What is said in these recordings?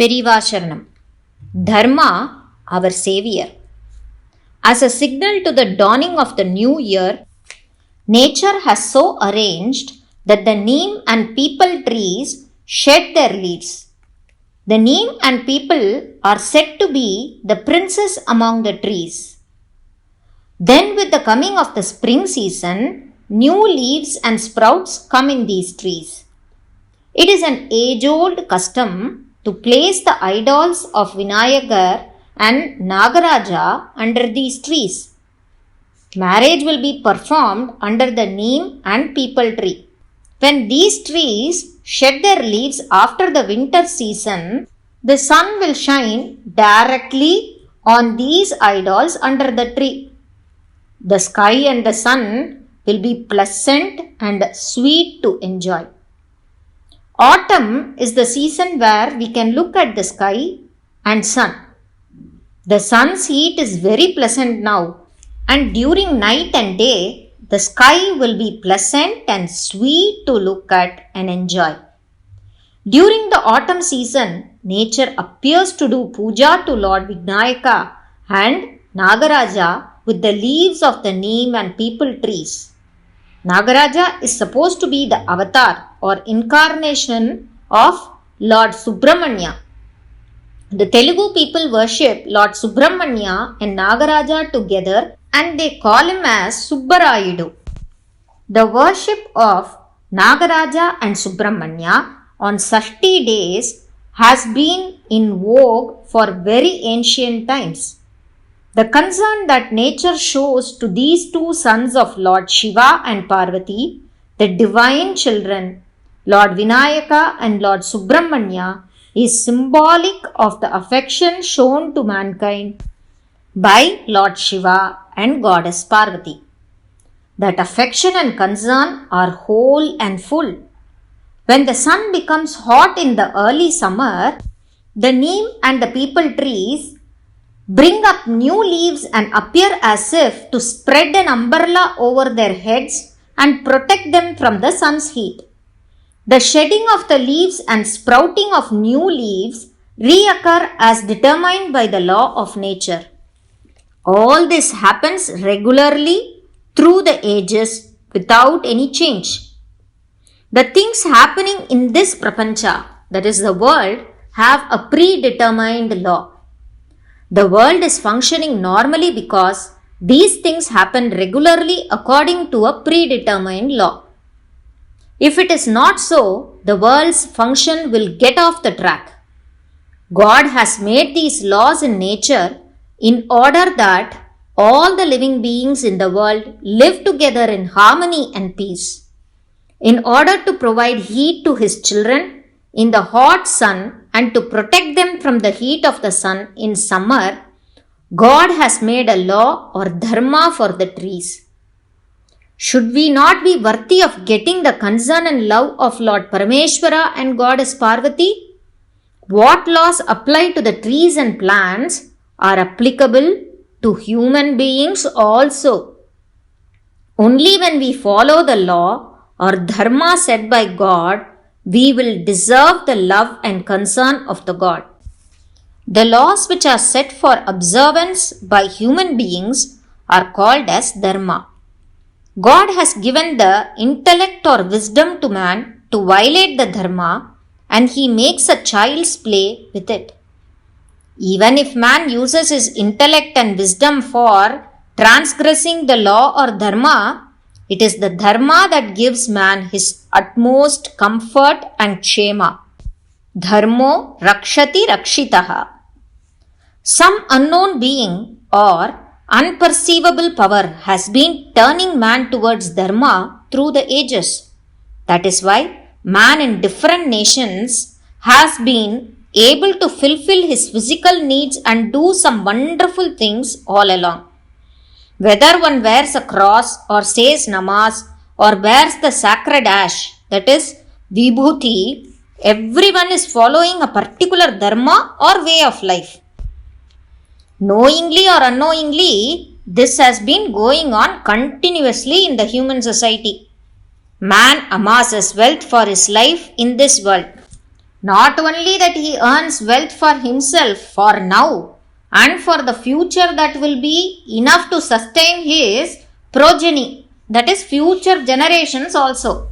Perivacharanam. Dharma, our savior. As a signal to the dawning of the new year, nature has so arranged that the neem and peepal trees shed their leaves. The neem and peepal are said to be the princes among the trees. Then, with the coming of the spring season, new leaves and sprouts come in these trees. It is an age-old custom to place the idols of Vinayagar and Nagaraja under these trees. Marriage will be performed under the neem and peepal tree. When these trees shed their leaves after the winter season, the sun will shine directly on these idols under the tree. The sky and the sun will be pleasant and sweet to enjoy. Autumn is the season where we can look at the sky and sun. The sun's heat is very pleasant now, and during night and day, the sky will be pleasant and sweet to look at and enjoy. During the autumn season, nature appears to do puja to Lord Vinayaka and Nagaraja with the leaves of the neem and peepal trees. Nagaraja is supposed to be the avatar or incarnation of Lord Subramanya. The Telugu people worship Lord Subramanya and Nagaraja together and they call him as Subbarayudu. The worship of Nagaraja and Subramanya on Sashti days has been in vogue for very ancient times. The concern that nature shows to these two sons of Lord Shiva and Parvati, the divine children, Lord Vinayaka and Lord Subramanya, is symbolic of the affection shown to mankind by Lord Shiva and Goddess Parvati. That affection and concern are whole and full. When the sun becomes hot in the early summer, the neem and the peepal trees bring up new leaves and appear as if to spread an umbrella over their heads and protect them from the sun's heat. The shedding of the leaves and sprouting of new leaves reoccur as determined by the law of nature. All this happens regularly through the ages without any change. The things happening in this prapancha, that is the world, have a predetermined law. The world is functioning normally because these things happen regularly according to a predetermined law. If it is not so, the world's function will get off the track. God has made these laws in nature in order that all the living beings in the world live together in harmony and peace. In order to provide heat to his children in the hot sun and to protect them from the heat of the sun in summer, God has made a law or dharma for the trees. Should we not be worthy of getting the concern and love of Lord Parameshwara and Goddess Parvati? What laws apply to the trees and plants are applicable to human beings also. Only when we follow the law or dharma set by God, we will deserve the love and concern of the God. The laws which are set for observance by human beings are called as dharma. God has given the intellect or wisdom to man to violate the dharma and he makes a child's play with it. Even if man uses his intellect and wisdom for transgressing the law or dharma, it is the dharma that gives man his utmost comfort and kshema. Dharmo rakshati rakshitaha. Some unknown being or unperceivable power has been turning man towards dharma through the ages. That is why man in different nations has been able to fulfill his physical needs and do some wonderful things all along. Whether one wears a cross or says namaz or wears the sacred ash, that is vibhuti, everyone is following a particular dharma or way of life. Knowingly or unknowingly, this has been going on continuously in the human society. Man amasses wealth for his life in this world. Not only that he earns wealth for himself for now and for the future, that will be enough to sustain his progeny, that is, future generations also.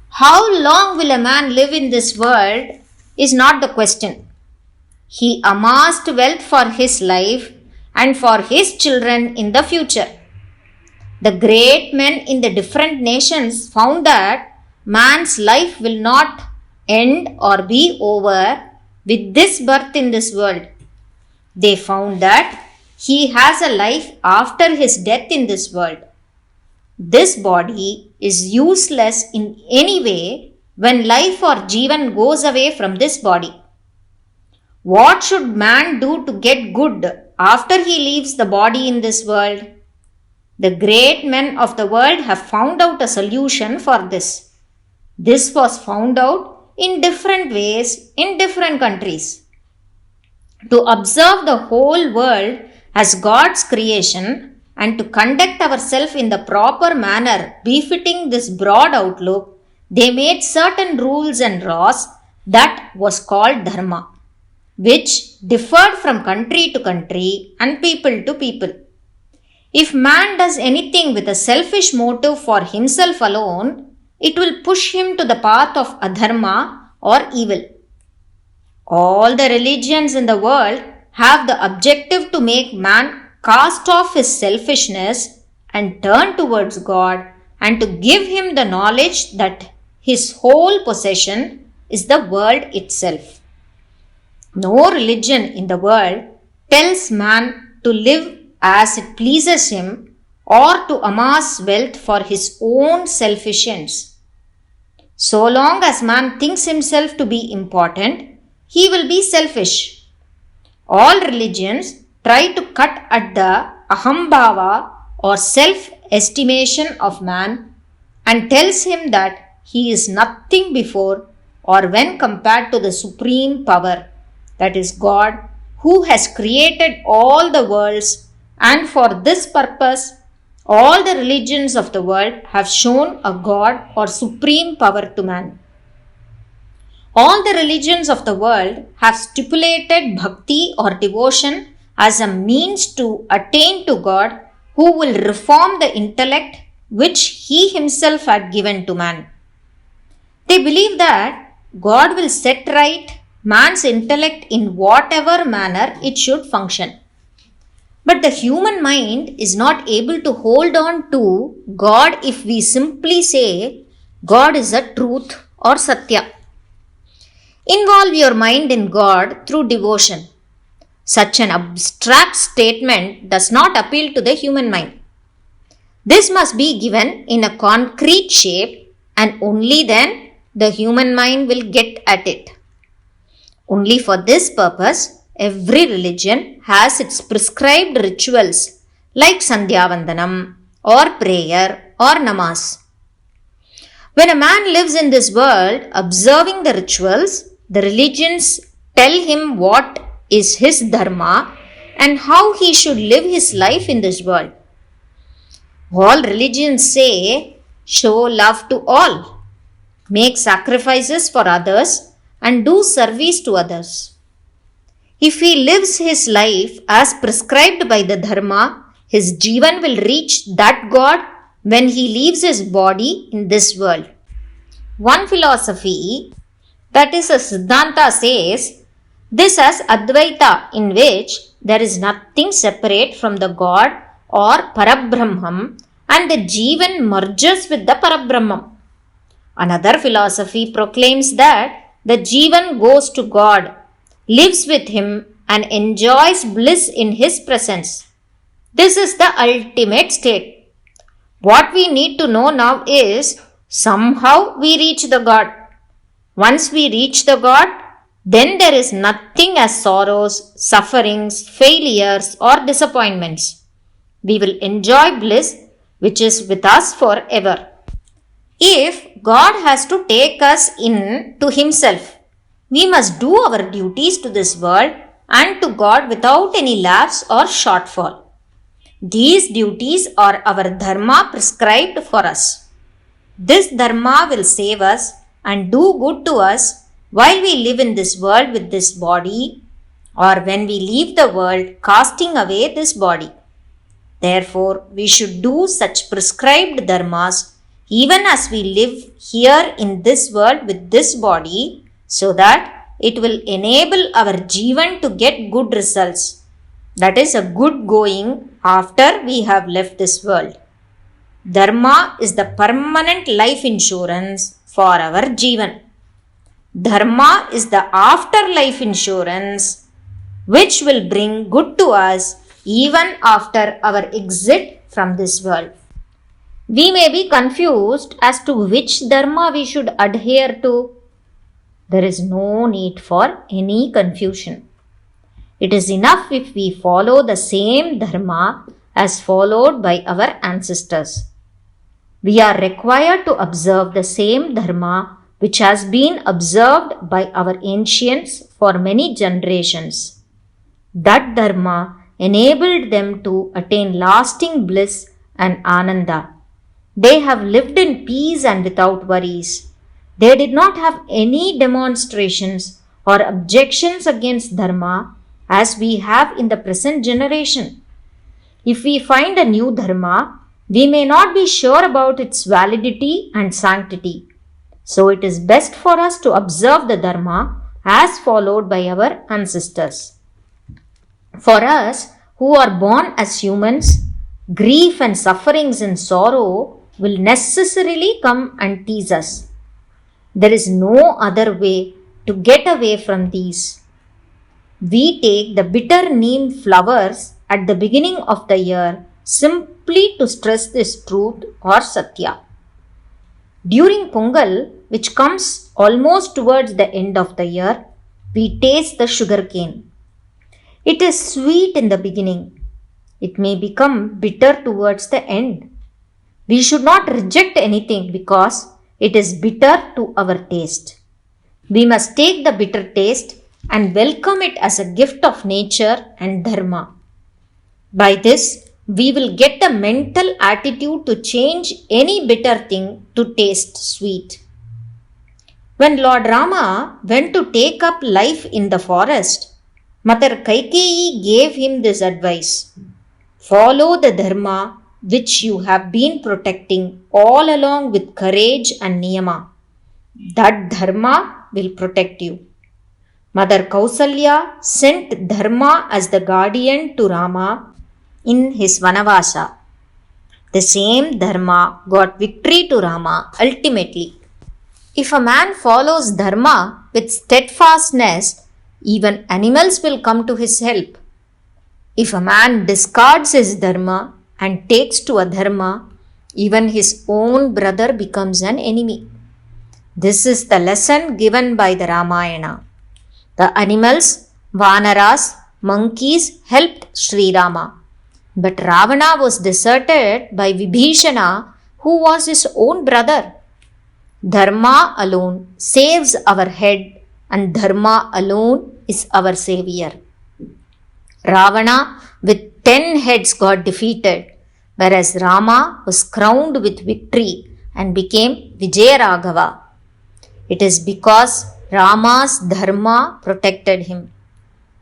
How long will a man live in this world is not the question. He amassed wealth for his life and for his children in the future. The great men in the different nations found that man's life will not end or be over with this birth in this world. They found that he has a life after his death in this world. This body is useless in any way when life or Jivan goes away from this body. What should man do to get good after he leaves the body in this world? The great men of the world have found out a solution for this. This was found out in different ways in different countries. To observe the whole world as God's creation and to conduct ourselves in the proper manner befitting this broad outlook, they made certain rules and laws that was called dharma, which differed from country to country and people to people. If man does anything with a selfish motive for himself alone, it will push him to the path of adharma or evil. All the religions in the world have the objective to make man cast off his selfishness and turn towards God and to give him the knowledge that his whole possession is the world itself. No religion in the world tells man to live as it pleases him or to amass wealth for his own selfish ends. So long as man thinks himself to be important, he will be selfish. All religions try to cut at the ahambhava or self-estimation of man and tells him that he is nothing before or when compared to the supreme power, that is God, who has created all the worlds, and for this purpose all the religions of the world have shown a God or supreme power to man. All the religions of the world have stipulated bhakti or devotion as a means to attain to God, who will reform the intellect which he himself had given to man. They believe that God will set right man's intellect in whatever manner it should function. But the human mind is not able to hold on to God if we simply say God is a truth or satya. Involve your mind in God through devotion. Such an abstract statement does not appeal to the human mind. This must be given in a concrete shape, and only then the human mind will get at it. Only for this purpose, every religion has its prescribed rituals like Sandhyavandanam or prayer or namas. When a man lives in this world observing the rituals, the religions tell him what is his dharma and how he should live his life in this world. All religions say, show love to all, make sacrifices for others, and do service to others. If he lives his life as prescribed by the dharma, his jivan will reach that God when he leaves his body in this world. One philosophy, that is a Siddhanta, says this as Advaita, in which there is nothing separate from the God or Parabrahman, and the jivan merges with the Parabrahman. Another philosophy proclaims that the jivan goes to God, lives with him, and enjoys bliss in his presence. This is the ultimate state. What we need to know now is somehow we reach the God. Once we reach the God, then there is nothing as sorrows, sufferings, failures, or disappointments. We will enjoy bliss which is with us forever. If God has to take us in to himself, we must do our duties to this world and to God without any lapse or shortfall. These duties are our dharma prescribed for us. This dharma will save us and do good to us while we live in this world with this body, or when we leave the world casting away this body. Therefore, we should do such prescribed dharmas even as we live here in this world with this body, so that it will enable our jivan to get good results. That is a good going after we have left this world. Dharma is the permanent life insurance for our jivan. Dharma is the afterlife insurance which will bring good to us even after our exit from this world. We may be confused as to which dharma we should adhere to. There is no need for any confusion. It is enough if we follow the same dharma as followed by our ancestors. We are required to observe the same dharma which has been observed by our ancients for many generations. That dharma enabled them to attain lasting bliss and ananda. They have lived in peace and without worries. They did not have any demonstrations or objections against dharma as we have in the present generation. If we find a new dharma, we may not be sure about its validity and sanctity. So it is best for us to observe the dharma as followed by our ancestors. For us who are born as humans, grief and sufferings and sorrow will necessarily come and tease us. There is no other way to get away from these. We take the bitter neem flowers at the beginning of the year simply to stress this truth or satya. During Pongal, which comes almost towards the end of the year, we taste the sugarcane. It is sweet in the beginning. It may become bitter towards the end. We should not reject anything because it is bitter to our taste. We must take the bitter taste and welcome it as a gift of nature and dharma. By this, we will get the mental attitude to change any bitter thing to taste sweet. When Lord Rama went to take up life in the forest, Mother Kaikeyi gave him this advice: follow the dharma which you have been protecting all along with courage and niyama. That dharma will protect you. Mother Kausalya sent dharma as the guardian to Rama in his Vanavasa. The same dharma got victory to Rama ultimately. If a man follows dharma with steadfastness, even animals will come to his help. If a man discards his dharma and takes to adharma, even his own brother becomes an enemy. This is the lesson given by the Ramayana. The animals, Vanaras, monkeys helped Sri Rama. But Ravana was deserted by Vibhishana, who was his own brother. Dharma alone saves our head, and dharma alone is our savior. Ravana with 10 heads got defeated, whereas Rama was crowned with victory and became Vijayaraghava. It is because Rama's dharma protected him.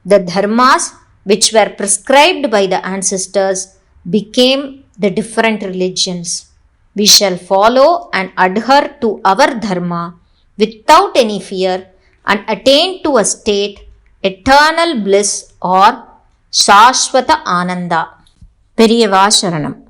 The dharmas which were prescribed by the ancestors became the different religions. We shall follow and adhere to our dharma without any fear and attain to a state, eternal bliss or Shashwata Ananda. Periyava Sharanam.